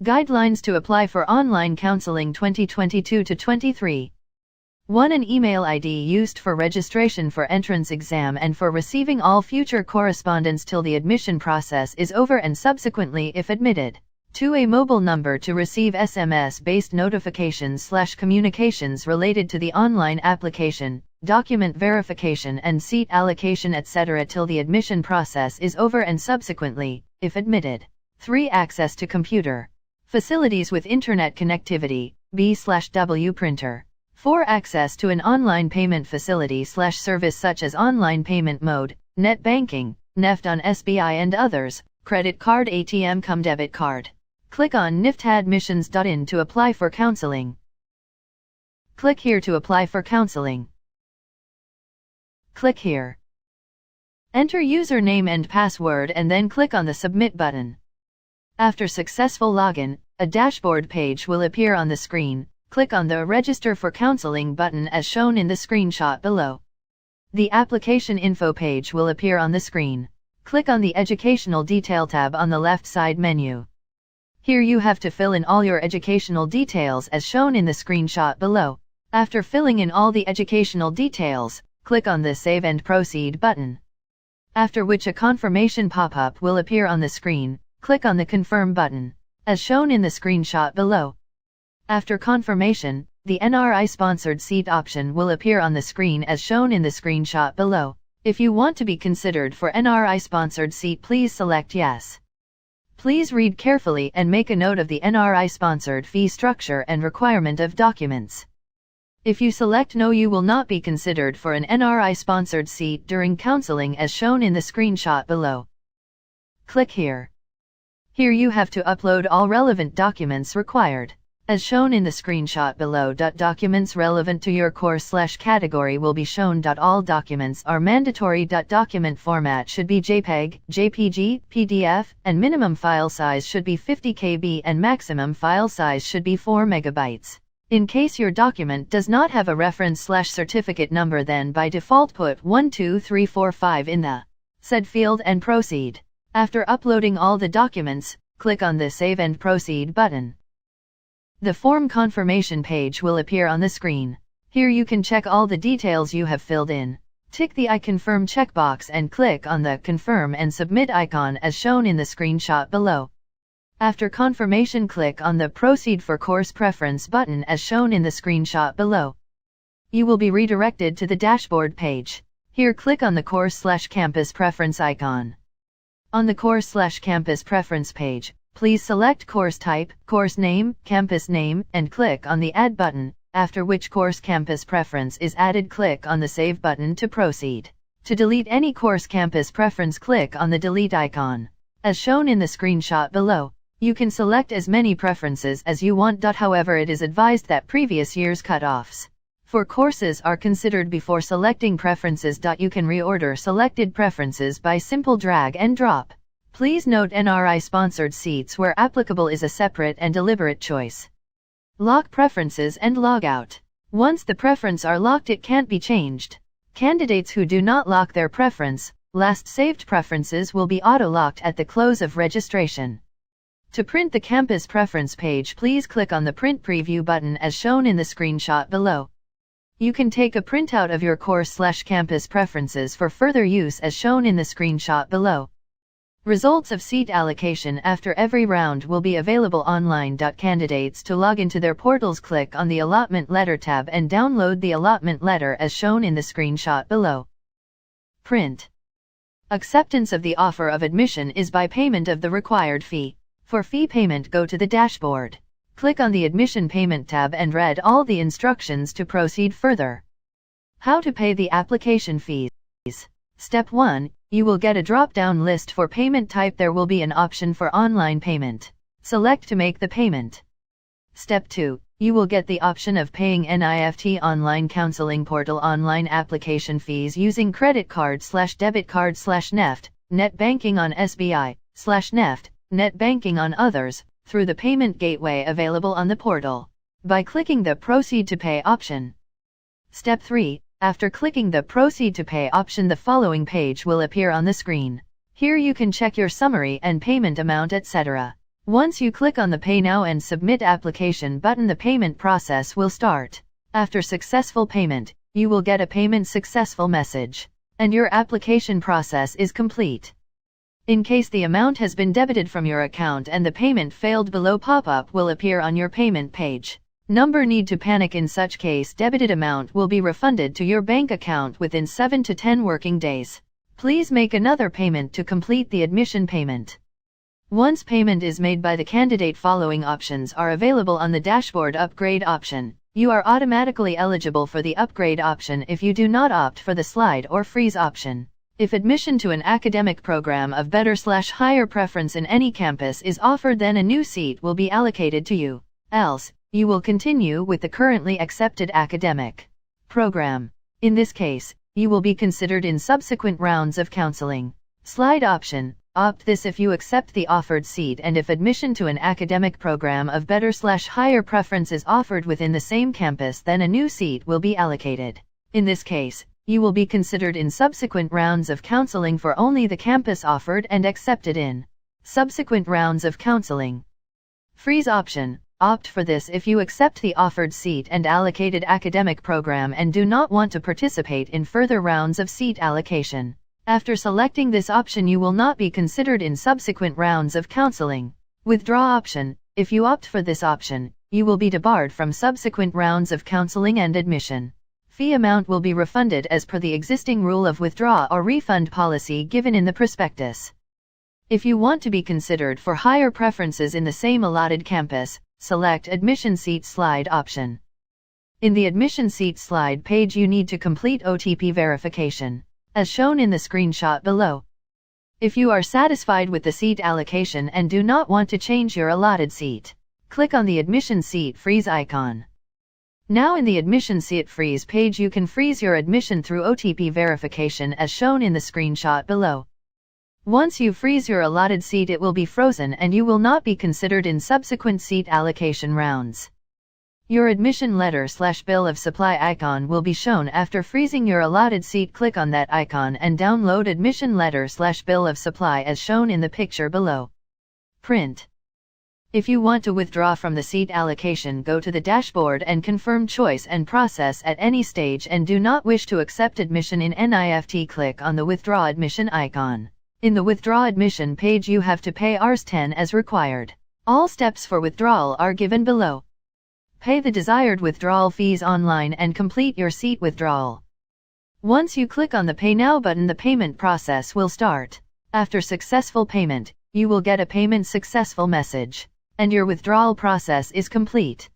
Guidelines to apply for online counseling 2022-23. 1. An email ID used for registration for entrance exam and for receiving all future correspondence till the admission process is over and subsequently if admitted. 2. A mobile number to receive SMS-based notifications/communications related to the online application, document verification and seat allocation etc. till the admission process is over and subsequently, if admitted. 3. Access to computer facilities with internet connectivity, B/W printer. 4. Access to an online payment facility/service such as online payment mode, net banking, NIFT on SBI and others, credit card ATM cum debit card. Click on niftadmissions.in to apply for counseling. Click here to apply for counseling. Click here. Enter username and password and then click on the Submit button. After successful login, a dashboard page will appear on the screen. Click on the Register for Counseling button as shown in the screenshot below. The application info page will appear on the screen. Click on the Educational Detail tab on the left side menu. Here you have to fill in all your educational details as shown in the screenshot below. After filling in all the educational details, click on the Save and Proceed button. After which a confirmation pop-up will appear on the screen. Click on the Confirm button, as shown in the screenshot below. After confirmation, the NRI-sponsored seat option will appear on the screen as shown in the screenshot below. If you want to be considered for NRI-sponsored seat, please select Yes. Please read carefully and make a note of the NRI-sponsored fee structure and requirement of documents. If you select No, you will not be considered for an NRI-sponsored seat during counseling as shown in the screenshot below. Click here. Here you have to upload all relevant documents required. As shown in the screenshot below. Documents relevant to your course/category will be shown. All documents are mandatory. Document format should be JPEG, JPG, PDF, and minimum file size should be 50 KB and maximum file size should be 4 MB. In case your document does not have a reference/certificate number, then by default put 12345 in the said field and proceed. After uploading all the documents, click on the Save and Proceed button. The form confirmation page will appear on the screen. Here you can check all the details you have filled in. Tick the I confirm checkbox and click on the Confirm and Submit icon as shown in the screenshot below. After confirmation, click on the Proceed for Course Preference button as shown in the screenshot below. You will be redirected to the dashboard page. Here click on the Course/Campus Preference icon. On the Course/Campus Preference page, please select course type, course name, campus name, and click on the Add button, after which course campus preference is added. Click on the Save button to proceed. To delete any course campus preference, click on the Delete icon. As shown in the screenshot below, you can select as many preferences as you want. However, it is advised that previous year's cutoffs for courses are considered before selecting preferences. You can reorder selected preferences by simple drag and drop. Please note NRI-sponsored seats where applicable is a separate and deliberate choice. Lock preferences and log out. Once the preference are locked, it can't be changed. Candidates who do not lock their preference, last saved preferences will be auto-locked at the close of registration. To print the campus preference page, please click on the Print Preview button as shown in the screenshot below. You can take a printout of your course/campus preferences for further use as shown in the screenshot below. Results of seat allocation after every round will be available online. Candidates to log into their portals, click on the Allotment Letter tab and download the allotment letter as shown in the screenshot below. Print. Acceptance of the offer of admission is by payment of the required fee. For fee payment, go to the dashboard. Click on the Admission Payment tab and read all the instructions to proceed further. How to pay the application fees. Step 1. You will get a drop-down list for payment type. There will be an option for online payment. Select to make the payment. Step 2. You will get the option of paying NIFT Online Counseling Portal online application fees using credit card/debit card/NEFT, net banking on SBI/NEFT, net banking on others, through the payment gateway available on the portal, by clicking the Proceed to Pay option. Step 3. After clicking the Proceed to Pay option, the following page will appear on the screen. Here you can check your summary and payment amount, etc. Once you click on the Pay Now and Submit Application button, the payment process will start. After successful payment, you will get a payment successful message, and your application process is complete. In case the amount has been debited from your account and the payment failed, below pop-up will appear on your payment page. Need to panic. In such case, debited amount will be refunded to your bank account within 7 to 10 working days. Please make another payment to complete the admission payment. Once payment is made by the candidate, following options are available on the dashboard. Upgrade option. You are automatically eligible for the upgrade option if you do not opt for the slide or freeze option. If admission to an academic program of better/higher preference in any campus is offered, then a new seat will be allocated to you. Else, you will continue with the currently accepted academic program. In this case, you will be considered in subsequent rounds of counseling. Slide option. Opt this if you accept the offered seat and if admission to an academic program of better/higher preference is offered within the same campus, then a new seat will be allocated. In this case, you will be considered in subsequent rounds of counseling for only the campus offered and accepted in subsequent rounds of counseling. Freeze option. Opt for this if you accept the offered seat and allocated academic program and do not want to participate in further rounds of seat allocation. After selecting this option, you will not be considered in subsequent rounds of counseling. Withdraw option. If you opt for this option, you will be debarred from subsequent rounds of counseling and admission. Fee amount will be refunded as per the existing rule of withdraw or refund policy given in the prospectus. If you want to be considered for higher preferences in the same allotted campus, select Admission Seat Slide option. In the Admission Seat Slide page, you need to complete OTP verification, as shown in the screenshot below. If you are satisfied with the seat allocation and do not want to change your allotted seat, click on the Admission Seat Freeze icon. Now in the Admission Seat Freeze page, you can freeze your admission through OTP verification as shown in the screenshot below. Once you freeze your allotted seat, it will be frozen and you will not be considered in subsequent seat allocation rounds. Your admission letter/bill of supply icon will be shown after freezing your allotted seat. Click on that icon and download admission letter/bill of supply as shown in the picture below. Print. If you want to withdraw from the seat allocation, go to the dashboard and confirm choice and process at any stage and do not wish to accept admission in NIFT, click on the withdraw admission icon. In the withdraw admission page, you have to pay Rs10 as required. All steps for withdrawal are given below. Pay the desired withdrawal fees online and complete your seat withdrawal. Once you click on the Pay Now button, the payment process will start. After successful payment, you will get a payment successful message, and your withdrawal process is complete.